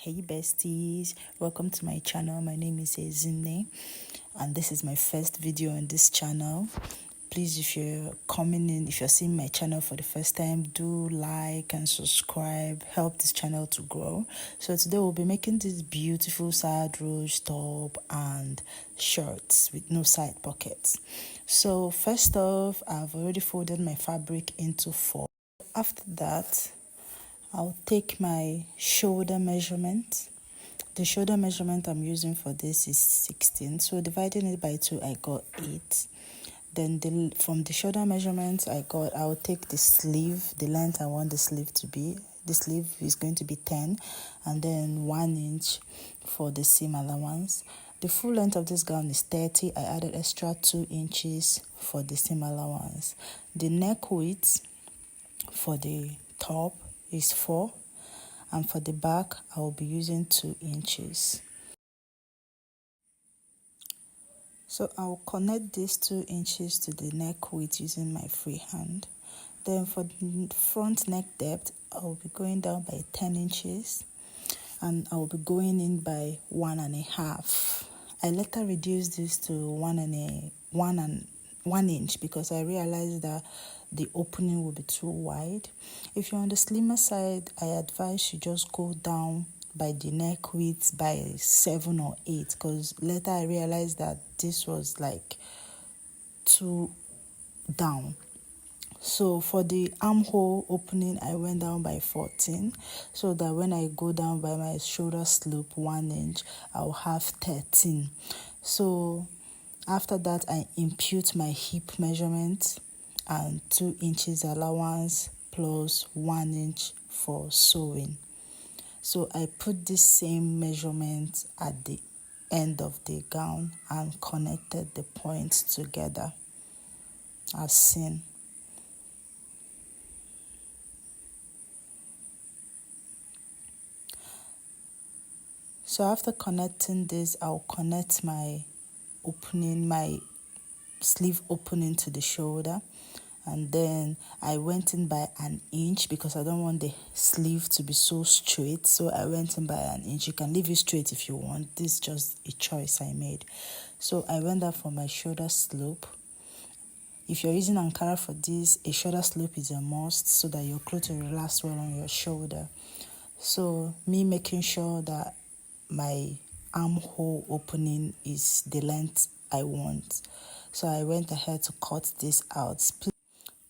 Hey besties, welcome to my channel. My name is Ezine and this is my first video on this channel. Please, if you're coming in, if you're seeing my channel for the first time, do like and subscribe, help this channel to grow. So today we'll be making this beautiful side rouge top and shorts with no side pockets. So first off, I've already folded my fabric into 4. After that, I'll take my shoulder measurement. The shoulder measurement I'm using for this is 16. So dividing it by 2, I got 8. Then from the shoulder measurement I'll take the sleeve, the length I want the sleeve to be. The sleeve is going to be 10 and then 1 inch for the seam allowance. The full length of this gown is 30. I added extra 2 inches for the seam allowance. The neck width for the top is 4, and for the back I will be using 2 inches. So I'll connect these 2 inches to the neck width using my free hand. Then for the front neck depth, I'll be going down by 10 inches and I'll be going in by 1.5. I later reduced this to 1 inch because I realized that the opening will be too wide. If you're on the slimmer side, I advise you just go down by the neck width by 7 or 8 because later I realized that this was like too down. So for the armhole opening, I went down by 14 so that when I go down by my shoulder slope 1 inch, I'll have 13. So after that, I impute my hip measurement and 2 inches allowance plus 1 inch for sewing. So I put this same measurement at the end of the gown and connected the points together as seen. So after connecting this, I'll connect my sleeve opening to the shoulder, and then I went in by 1 inch because I don't want the sleeve to be so straight, so I went in by 1 inch. You can leave it straight if you want. This is just a choice I made. So I went up for my shoulder slope. If you're using Ankara for this, a shoulder slope is a must so that your clothes will last well on your shoulder. So me making sure that my armhole opening is the length I want. So I went ahead to cut this out.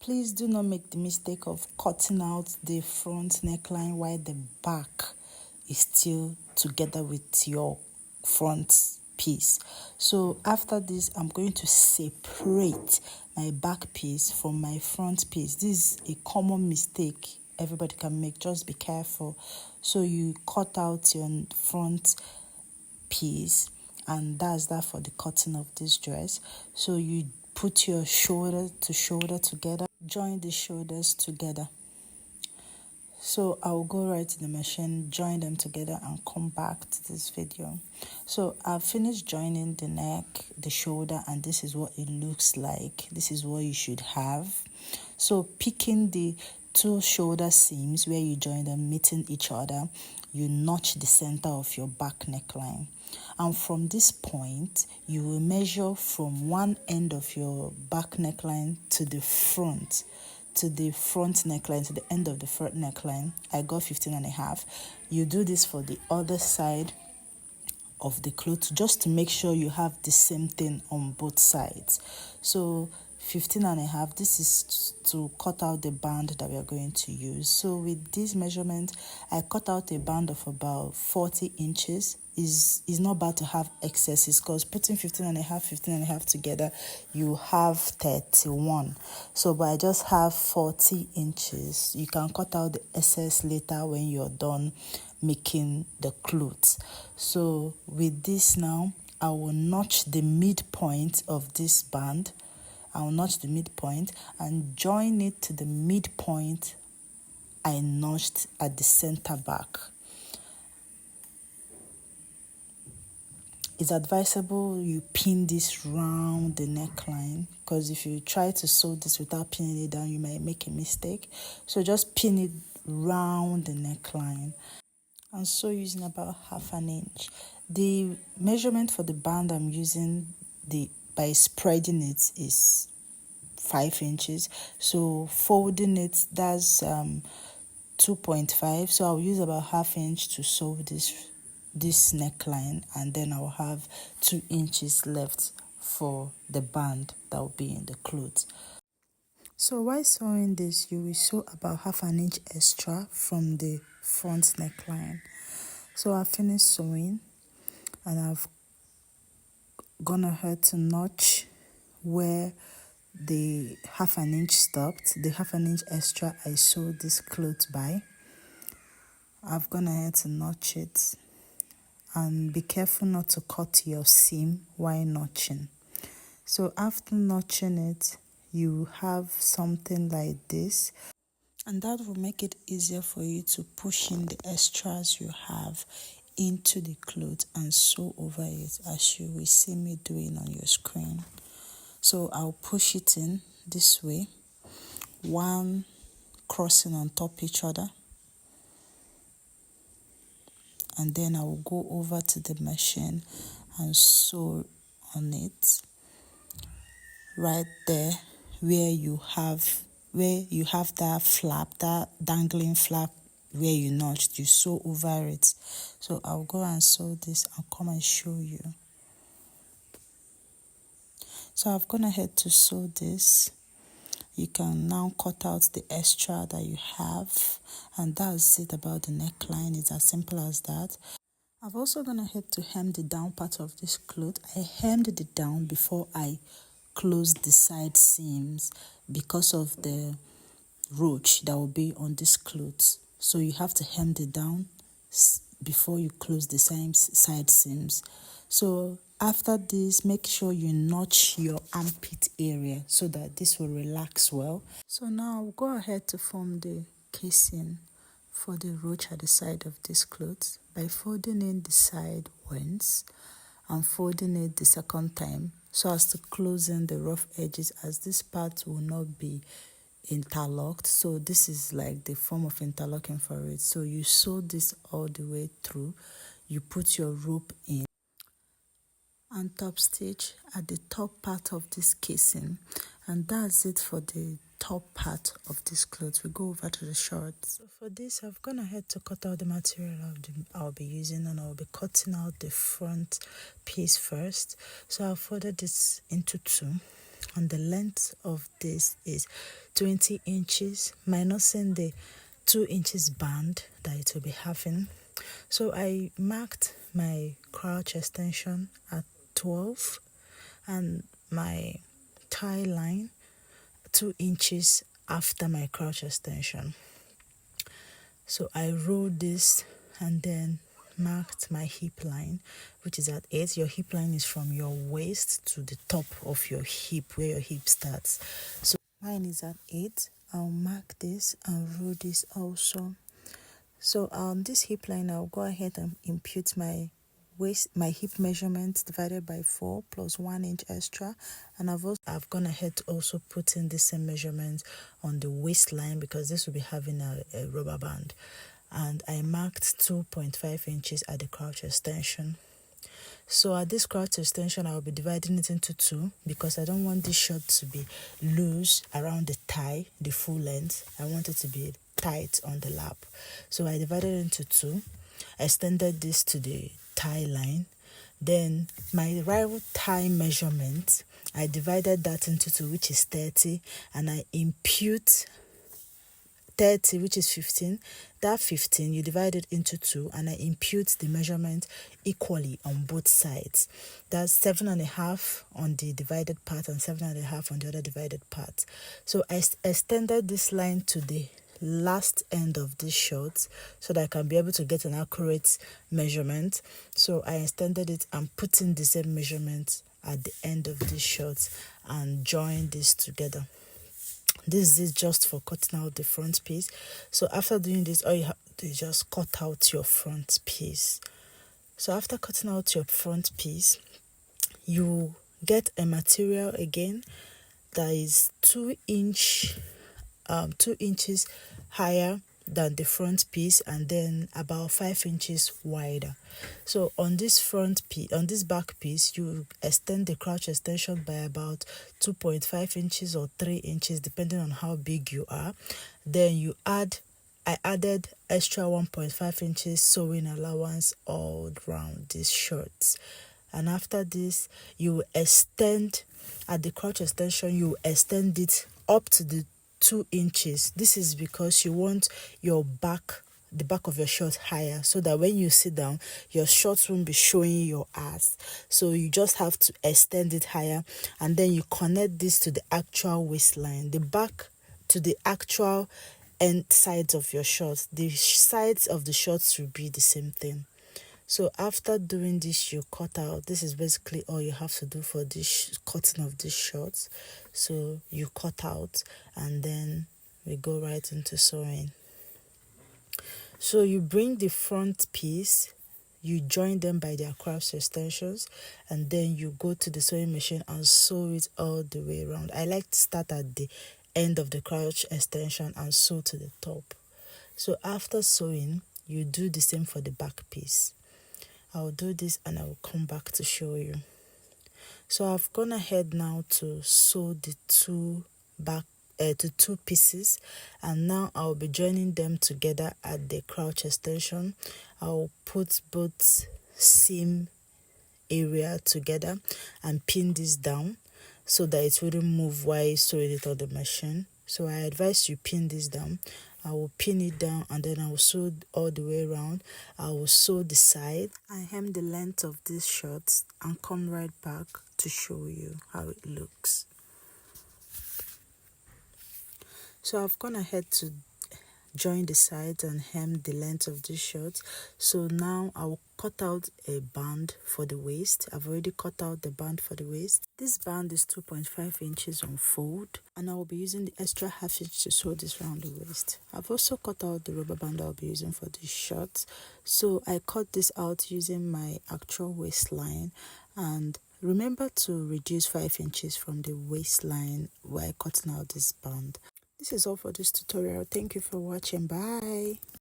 Please do not make the mistake of cutting out the front neckline while the back is still together with your front piece. So after this, I'm going to separate my back piece from my front piece. This is a common mistake everybody can make. Just be careful. So you cut out your front piece, and that's that for the cutting of this dress. So you put your shoulder to shoulder together, join the shoulders together. So I'll go right to the machine, join them together and come back to this video. So I've finished joining the neck, the shoulder, and this is what it looks like. This is what you should have. So picking the 2 shoulder seams where you join them, meeting each other, you notch the center of your back neckline. And from this point, you will measure from one end of your back neckline to the front neckline, to the end of the front neckline. I got 15.5. You do this for the other side of the cloth just to make sure you have the same thing on both sides. So 15.5, this is to cut out the band that we are going to use. So with this measurement, I cut out a band of about 40 inches. Is not bad to have excesses because putting 15.5 together, you have 31. So but I just have 40 inches. You can cut out the excess later when you're done making the clothes. So with this now, I will notch the midpoint of this band. I'll notch the midpoint and join it to the midpoint I notched at the center back. It's advisable you pin this round the neckline because if you try to sew this without pinning it down, you might make a mistake. So just pin it round the neckline. and sew using about 1/2 inch. The measurement for the band I'm using the by spreading it is 5 inches. So folding it, that's 2.5. So I'll use about 1/2 inch to sew this neckline, and then I'll have 2 inches left for the band that will be in the clothes. So while sewing this, you will sew about 1/2 inch extra from the front neckline. So I finished sewing and I've gone ahead to notch where the 1/2 inch stopped, the 1/2 inch extra I sewed this cloth by. I've gone ahead to notch it, and be careful not to cut your seam while notching. So after notching it, you have something like this, and that will make it easier for you to push in the extras you have into the cloth and sew over it, as you will see me doing on your screen. So I'll push it in this way, one crossing on top each other, and then I will go over to the machine and sew on it right there where you have that flap, that dangling flap where you notched. You sew over it. So I'll go and sew this and come and show you. So I've gone ahead to sew this. You can now cut out the extra that you have, and that's it about the neckline. It's as simple as that. I've also gone ahead to hem the down part of this cloth. I hemmed it down before I closed the side seams because of the roach that will be on this cloth. So you have to hem it down before you close the side seams. So after this, make sure you notch your armpit area so that this will relax well. So now I'll go ahead to form the casing for the roach at the side of this cloth by folding in the side once and folding it the second time so as to close in the rough edges, as this part will not be interlocked. So this is like the form of interlocking for it. So you sew this all the way through, you put your rope in and top stitch at the top part of this casing, and that's it for the top part of this cloth. We go over to the shorts. So for this, I've gone ahead to cut out the material I'll be using, and I'll be cutting out the front piece first. So I'll fold this into two, and the length of this is 20 inches minusing the 2 inches band that it will be having. So I marked my crotch extension at 12 and my tie line 2 inches after my crotch extension. So I rolled this and then marked my hip line, which is at 8. Your hip line is from your waist to the top of your hip, where your hip starts. So mine is at 8. I'll mark this and roll this also. So on this hip line, I'll go ahead and impute my hip measurement divided by 4 plus 1 inch extra, and I've gone ahead to also put in the same measurement on the waistline because this will be having a rubber band, and I marked 2.5 inches at the crotch extension. So at this crotch extension, I'll be dividing it into 2 because I don't want this short to be loose around the thigh, the full length. I want it to be tight on the lap. So I divided it into 2, extended this to the thigh line. Then my right thigh measurement, I divided that into 2, which is 30, and I impute 30, which is 15. That 15, you divide it into 2, and I impute the measurement equally on both sides. That's 7.5 on the divided part and 7.5 on the other divided part. So I extended this line to the last end of this short so that I can be able to get an accurate measurement. So I extended it and put in the same measurement at the end of this short and join this together. This is just for cutting out the front piece. So after doing this, all you have to do is just cut out your front piece. So after cutting out your front piece, you get a material again that is 2 inches higher than the front piece, and then about 5 inches wider. So on this back piece, you extend the crouch extension by about 2.5 inches or 3 inches, depending on how big you are. Then I added extra 1.5 inches sewing allowance all around these shorts. And after this, you extend at the crotch extension, you extend it up to the 2 inches. This is because you want the back of your short higher, so that when you sit down, your shorts won't be showing your ass. So you just have to extend it higher, and then you connect this to the actual waistline, the back to the actual end sides of your shorts. The sides of the shorts will be the same thing. So after doing this, you cut out. This is basically all you have to do for this cutting of these shorts. So you cut out, and then we go right into sewing. So you bring the front piece, you join them by their cross extensions, and then you go to the sewing machine and sew it all the way around. I like to start at the end of the crouch extension and sew to the top. So after sewing, you do the same for the back piece. I'll do this and I will come back to show you. So I've gone ahead now to sew the two pieces, and now I'll be joining them together at the crouch extension. I'll put both seam area together and pin this down so that it wouldn't move while sewing it on the machine. So I advise you pin this down. I will pin it down, and then I will sew all the way around. I will sew the side. I hem the length of these shorts and come right back to show you how it looks. So I've gone ahead to join the sides and hem the length of these shorts. So now I will cut out a band for the waist. I've already cut out the band for the waist. This band is 2.5 inches on fold, and I will be using the extra half inch to sew this around the waist. I've also cut out the rubber band I'll be using for these shorts. So I cut this out using my actual waistline, and remember to reduce 5 inches from the waistline while cutting out this band. This is all for this tutorial. Thank you for watching. Bye.